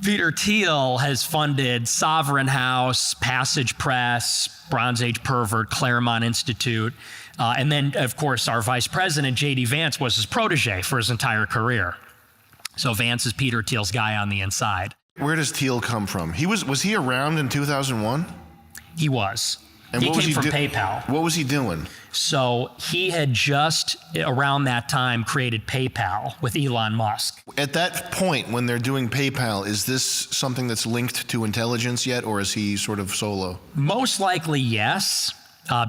Peter Thiel has funded Sovereign House, Passage Press, Bronze Age Pervert, Claremont Institute, and then, of course, our vice president, J.D. Vance, was his protege for his entire career. So Vance is Peter Thiel's guy on the inside. Where does Thiel come from? Was he around in 2001? He was. And he came from PayPal. What was he doing? So he had just, around that time, created PayPal with Elon Musk. At that point, when they're doing PayPal, is this something that's linked to intelligence yet, or is he sort of solo? Most likely, yes,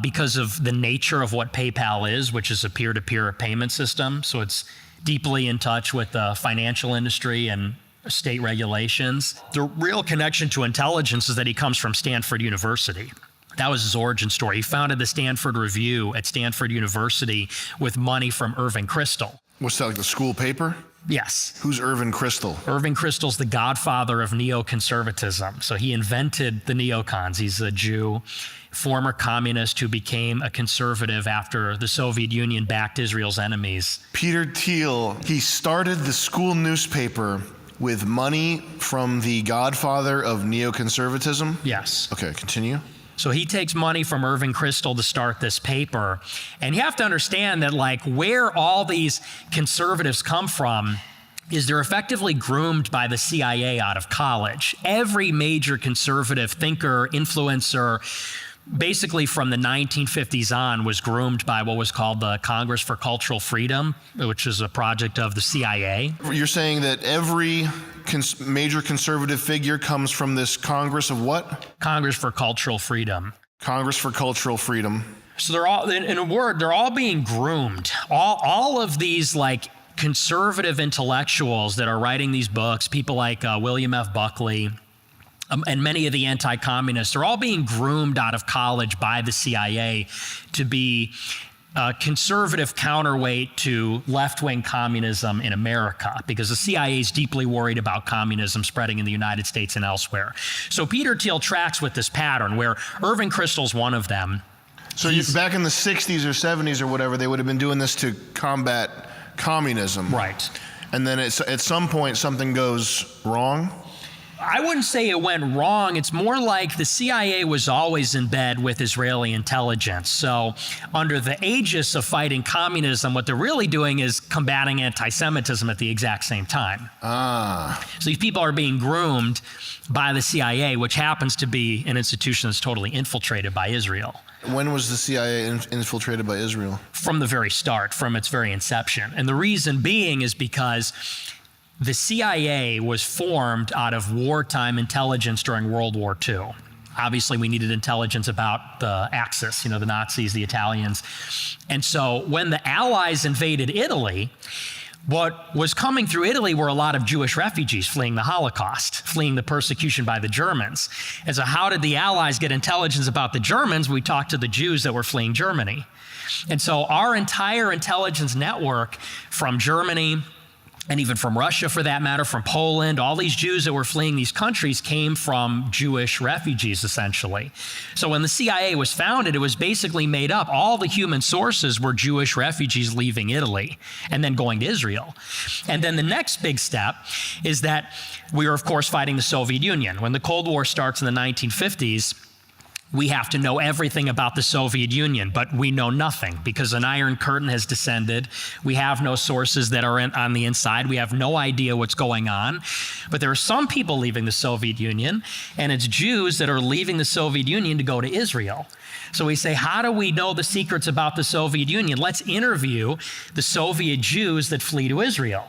because of the nature of what PayPal is, which is a peer-to-peer payment system. So it's deeply in touch with the financial industry and state regulations. The real connection to intelligence is that he comes from Stanford University. That was his origin story. He founded the Stanford Review at Stanford University with money from Irving Kristol. What's that, like the school paper? Yes. Who's Irving Kristol? Irving Kristol's the godfather of neoconservatism. So he invented the NeoCons. He's a Jew, former communist who became a conservative after the Soviet Union backed Israel's enemies. Peter Thiel, he started the school newspaper with money from the godfather of neoconservatism? Yes. Okay, continue. So he takes money from Irving Kristol to start this paper. And you have to understand that, like, where all these conservatives come from is they're effectively groomed by the CIA out of college. Every major conservative thinker, influencer, basically from the 1950s on, was groomed by what was called the Congress for Cultural Freedom, which is a project of the CIA. You're saying that every major conservative figure comes from this Congress of what? Congress for Cultural Freedom. Congress for Cultural Freedom. So they're all, in a word, they're all being groomed. All of these, like, conservative intellectuals that are writing these books, people like William F. Buckley, and many of the anti-communists, are all being groomed out of college by the CIA to be a conservative counterweight to left-wing communism in America, because the CIA is deeply worried about communism spreading in the United States and elsewhere. So Peter Thiel tracks with this pattern where Irving Kristol's one of them. So back in the 60s or 70s or whatever, they would have been doing this to combat communism. Right. And then at some point something goes wrong? I wouldn't say it went wrong. It's more like the CIA was always in bed with Israeli intelligence. So under the aegis of fighting communism, what they're really doing is combating anti-Semitism at the exact same time. So these people are being groomed by the CIA, which happens to be an institution that's totally infiltrated by Israel. When was the CIA infiltrated by Israel? From the very start, from its very inception. And the reason being is because the CIA was formed out of wartime intelligence during World War II. Obviously, we needed intelligence about the Axis, the Nazis, the Italians. And so when the Allies invaded Italy, what was coming through Italy were a lot of Jewish refugees fleeing the Holocaust, fleeing the persecution by the Germans. And so how did the Allies get intelligence about the Germans? We talked to the Jews that were fleeing Germany. And so our entire intelligence network from Germany, and even from Russia for that matter, from Poland, all these Jews that were fleeing these countries came from Jewish refugees, essentially. So when the CIA was founded, it was basically made up. All the human sources were Jewish refugees leaving Italy and then going to Israel. And then the next big step is that we were, of course, fighting the Soviet Union. When the Cold War starts in the 1950s, we have to know everything about the Soviet Union, but we know nothing because an iron curtain has descended. We have no sources that are on the inside. We have no idea what's going on. But there are some people leaving the Soviet Union, and it's Jews that are leaving the Soviet Union to go to Israel. So we say, how do we know the secrets about the Soviet Union? Let's interview the Soviet Jews that flee to Israel.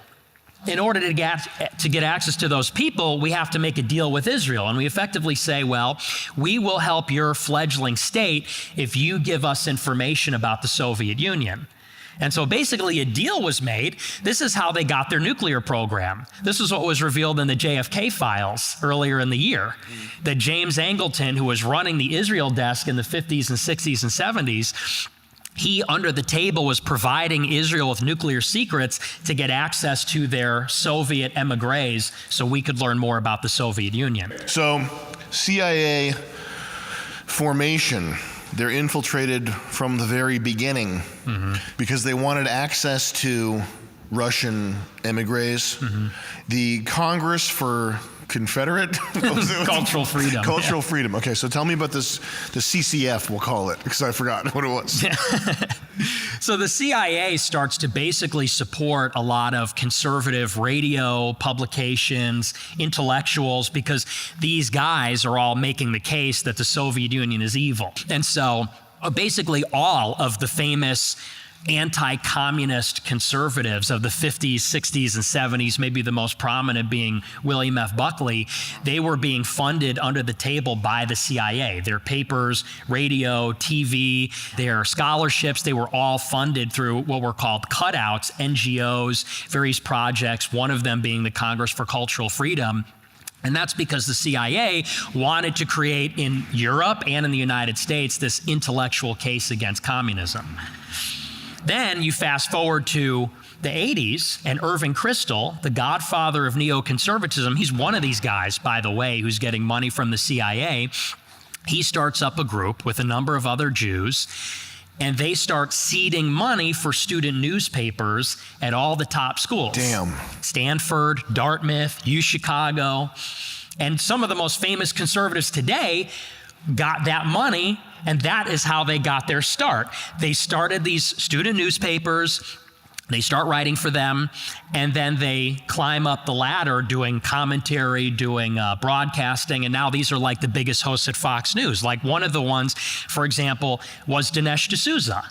In order to get access to those people, we have to make a deal with Israel. And we effectively say, well, we will help your fledgling state if you give us information about the Soviet Union. And so basically a deal was made. This is how they got their nuclear program. This is what was revealed in the JFK files earlier in the year. That James Angleton, who was running the Israel desk in the 50s and 60s and 70s, he, under the table, was providing Israel with nuclear secrets to get access to their Soviet emigres so we could learn more about the Soviet Union. So, CIA formation, they're infiltrated from the very beginning because they wanted access to Russian emigres. The Congress for Confederate Cultural freedom. Cultural freedom. Okay, so tell me about this, the CCF, we'll call it, because I forgot what it was. So the CIA starts to basically support a lot of conservative radio publications, intellectuals, because these guys are all making the case that the Soviet Union is evil. And so basically all of the famous anti-communist conservatives of the 50s, 60s, and 70s, maybe the most prominent being William F. Buckley, they were being funded under the table by the CIA. Their papers, radio, TV, their scholarships, they were all funded through what were called cutouts, NGOs, various projects, one of them being the Congress for Cultural Freedom. And that's because the CIA wanted to create in Europe and in the United States this intellectual case against communism. Then you fast forward to the 80s, and Irving Kristol, the godfather of neoconservatism, he's one of these guys, by the way, who's getting money from the CIA. He starts up a group with a number of other Jews, and they start seeding money for student newspapers at all the top schools. Damn. Stanford, Dartmouth, UChicago. And some of the most famous conservatives today got that money, and that is how they got their start. They started these student newspapers, they start writing for them, and then they climb up the ladder doing commentary, doing broadcasting, and now these are like the biggest hosts at Fox News. Like one of the ones, for example, was Dinesh D'Souza.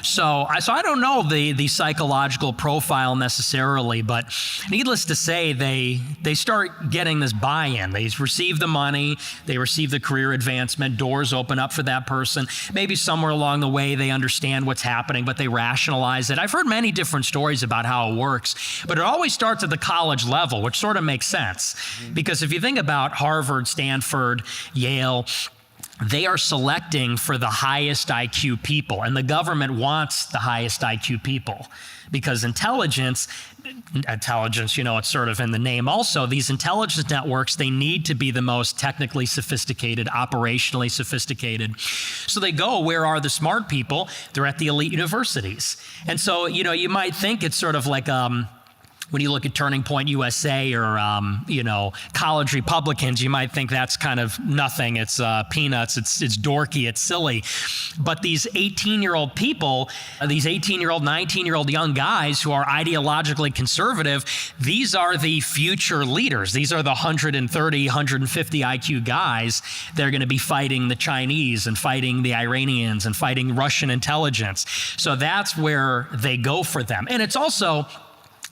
So I don't know the psychological profile necessarily, but needless to say, they start getting this buy-in. They receive the money, they receive the career advancement, doors open up for that person. Maybe somewhere along the way they understand what's happening, but they rationalize it. I've heard many different stories about how it works, but it always starts at the college level, which sort of makes sense. Because if you think about Harvard, Stanford, Yale, they are selecting for the highest IQ people, and the government wants the highest IQ people because intelligence, it's sort of in the name also, these intelligence networks, they need to be the most technically sophisticated, operationally sophisticated. So they go, where are the smart people? They're at the elite universities. And so, you might think it's sort of like, when you look at Turning Point USA or, college Republicans, you might think that's kind of nothing. It's peanuts. It's dorky. It's silly. But these 18-year-old people, these 18-year-old, 19-year-old young guys who are ideologically conservative, these are the future leaders. These are the 130, 150 IQ guys that are going to be fighting the Chinese and fighting the Iranians and fighting Russian intelligence. So that's where they go for them. And it's also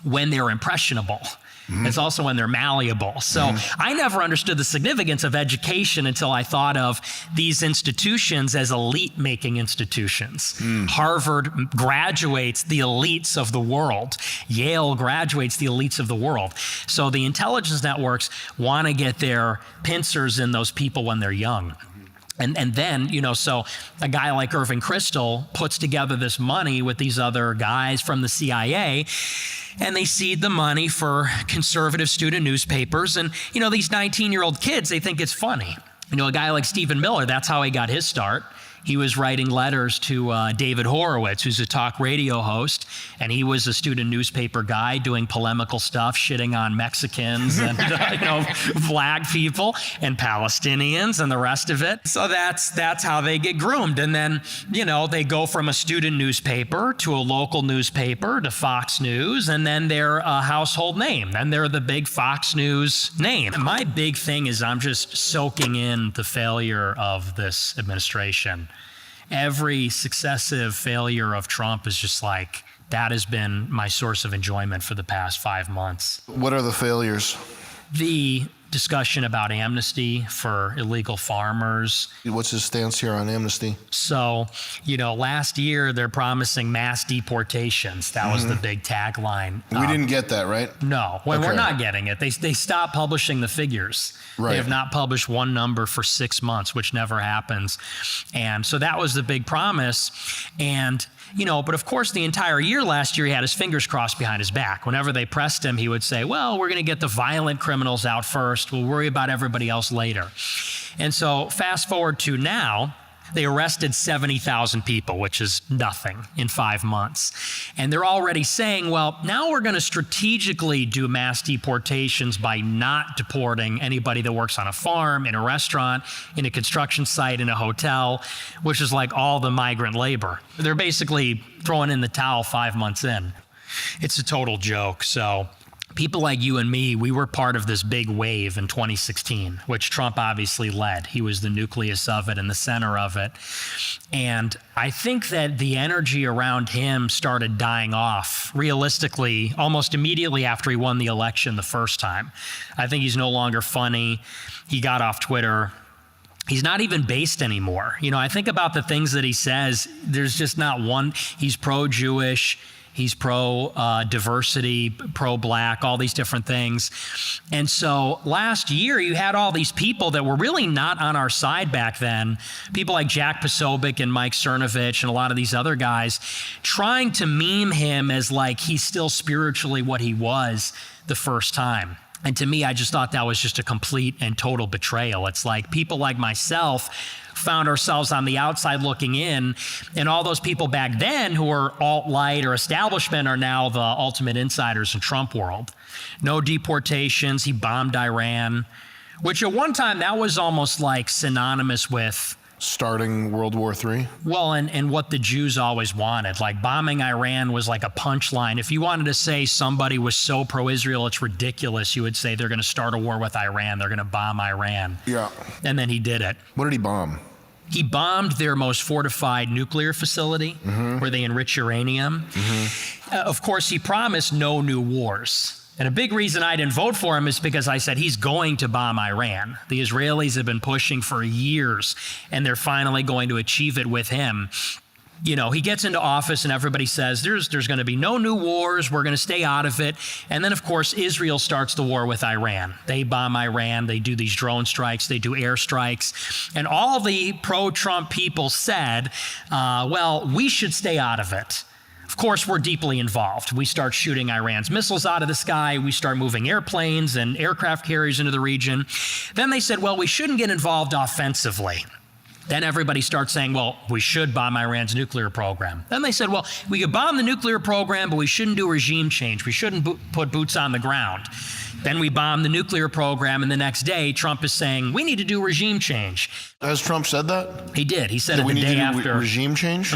when they're impressionable. It's also when they're malleable. So I never understood the significance of education until I thought of these institutions as elite-making institutions. Harvard graduates the elites of the world. Yale graduates the elites of the world. So the intelligence networks want to get their pincers in those people when they're young. And then, so a guy like Irving Kristol puts together this money with these other guys from the CIA, and they seed the money for conservative student newspapers. And, these 19-year-old kids, they think it's funny. A guy like Stephen Miller, that's how he got his start. He was writing letters to David Horowitz, who's a talk radio host, and he was a student newspaper guy doing polemical stuff, shitting on Mexicans and black people and Palestinians and the rest of it. So that's how they get groomed. And then, they go from a student newspaper to a local newspaper to Fox News, and then they're a household name. Then they're the big Fox News name. My big thing is I'm just soaking in the failure of this administration. Every successive failure of Trump is just like, that has been my source of enjoyment for the past 5 months. What are the failures? The discussion about amnesty for illegal farmers. What's his stance here on amnesty? So, last year they're promising mass deportations. That was the big tagline. We didn't get that, right? No, we're not getting it. They stopped publishing the figures. Right. They have not published one number for 6 months, which never happens. And so that was the big promise. And but of course, the entire year last year, he had his fingers crossed behind his back. Whenever they pressed him, he would say, well, we're going to get the violent criminals out first. We'll worry about everybody else later. And so fast forward to now, They arrested 70,000 people, which is nothing in 5 months. And they're already saying, well, now we're going to strategically do mass deportations by not deporting anybody that works on a farm, in a restaurant, in a construction site, in a hotel, which is like all the migrant labor. They're basically throwing in the towel 5 months in. It's a total joke. So people like you and me, we were part of this big wave in 2016, which Trump obviously led. He was the nucleus of it and the center of it. And I think that the energy around him started dying off realistically almost immediately after he won the election the first time. I think he's no longer funny. He got off Twitter. He's not even based anymore. You know, I think about the things that he says. There's just not one. He's pro-Jewish. He's pro-diversity, pro-black, all these different things. And so last year, you had all these people that were really not on our side back then, people like Jack Posobiec and Mike Cernovich and a lot of these other guys, trying to meme him as like he's still spiritually what he was the first time. And to me, I just thought that was just a complete and total betrayal. It's like people like myself found ourselves on the outside looking in, and all those people back then who were alt-right or establishment are now the ultimate insiders in Trump world. No deportations. He bombed Iran, which at one time that was almost like synonymous with starting World War III? Well, and what the Jews always wanted. Like bombing Iran was like a punchline. If you wanted to say somebody was so pro-Israel, it's ridiculous, you would say they're going to start a war with Iran. They're going to bomb Iran. Yeah. And then he did it. What did he bomb? He bombed their most fortified nuclear facility where they enrich uranium. Of course, he promised no new wars. And a big reason I didn't vote for him is because I said he's going to bomb Iran. The Israelis have been pushing for years, and they're finally going to achieve it with him. You know, he gets into office and everybody says there's going to be no new wars. We're going to stay out of it. And then, of course, Israel starts the war with Iran. They bomb Iran. They do these drone strikes. They do airstrikes. And all the pro-Trump people said, well, we should stay out of it. Of course, we're deeply involved. We start shooting Iran's missiles out of the sky. We start moving airplanes and aircraft carriers into the region. Then they said, well, we shouldn't get involved offensively. Then everybody starts saying, well, we should bomb Iran's nuclear program. Then they said, well, we could bomb the nuclear program, but we shouldn't do regime change. We shouldn't put boots on the ground. Then we bomb the nuclear program, and the next day, Trump is saying, we need to do regime change. Has Trump said that? He did. He said it we the need day to do after. Regime change?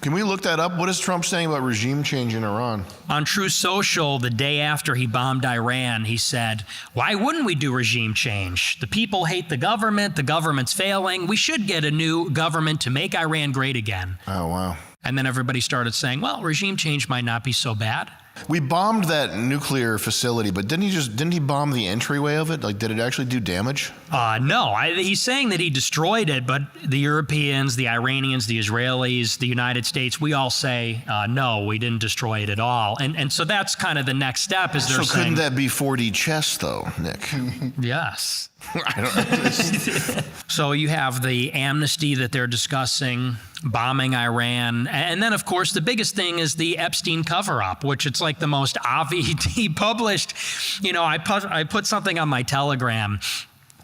Can we look that up? What is Trump saying about regime change in Iran? On True Social, the day after he bombed Iran, he said, why wouldn't we do regime change? The people hate the government's failing. We should get a new government to make Iran great again. Oh, wow. And then everybody started saying, well, regime change might not be so bad. We bombed that nuclear facility, but didn't he bomb the entryway of it? Like, did it actually do damage? No, he's saying that he destroyed it, but the Europeans, the Iranians, the Israelis, the United States, we all say, no, we didn't destroy it at all. And so that's kind of the next step is they're saying. So couldn't that be 4D chess though, Nick? Yes. I don't know. So you have the amnesty that they're discussing, bombing Iran. And then, of course, the biggest thing is the Epstein cover-up, which it's like the most obvious. He published, you know, I put something on my Telegram.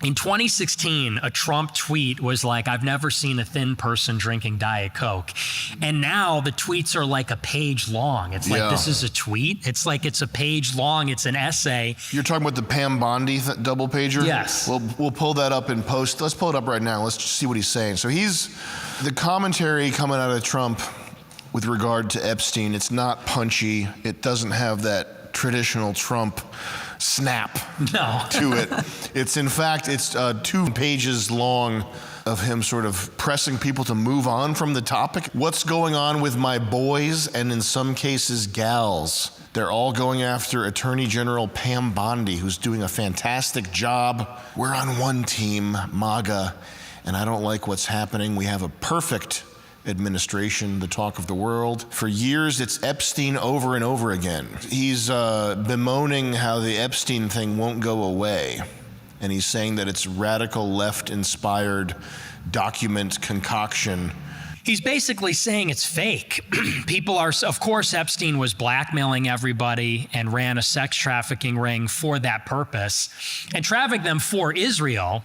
In 2016, a Trump tweet was like, I've never seen a thin person drinking Diet Coke. And now the tweets are like a page long. It's like, this is a tweet? It's like it's a page long. It's an essay. You're talking about the Pam Bondi double pager? Yes. We'll pull that up in post. Let's pull it up right now. Let's just see what he's saying. So the commentary coming out of Trump with regard to Epstein, it's not punchy. It doesn't have that traditional Trump snap to it. It's in fact, it's 2 pages long of him sort of pressing people to move on from the topic. What's going on with my boys and in some cases gals? They're all going after Attorney General Pam Bondi, who's doing a fantastic job. We're on one team, MAGA, and I don't like what's happening. We have a perfect administration, the talk of the world. For years, it's Epstein over and over again. He's bemoaning how the Epstein thing won't go away. And he's saying that it's radical left-inspired document concoction. He's basically saying it's fake. People are, of course, Epstein was blackmailing everybody and ran a sex trafficking ring for that purpose and trafficked them for Israel.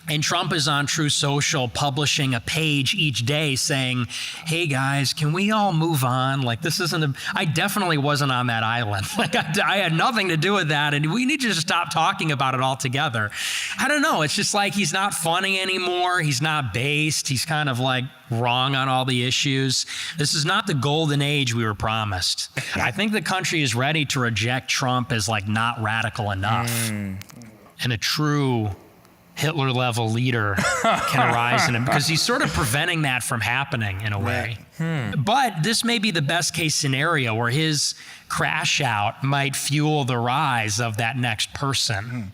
And Trump is on True Social publishing a page each day saying, hey guys, can we all move on? Like, this isn't I definitely wasn't on that island. Like, I had nothing to do with that, and we need to just stop talking about it altogether. I don't know. It's just like he's not funny anymore. He's not based. He's kind of like wrong on all the issues. This is not the golden age we were promised. I think the country is ready to reject Trump as like not radical enough. And a true Hitler-level leader can arise in him, because he's sort of preventing that from happening in a way. But this may be the best case scenario where his crash out might fuel the rise of that next person.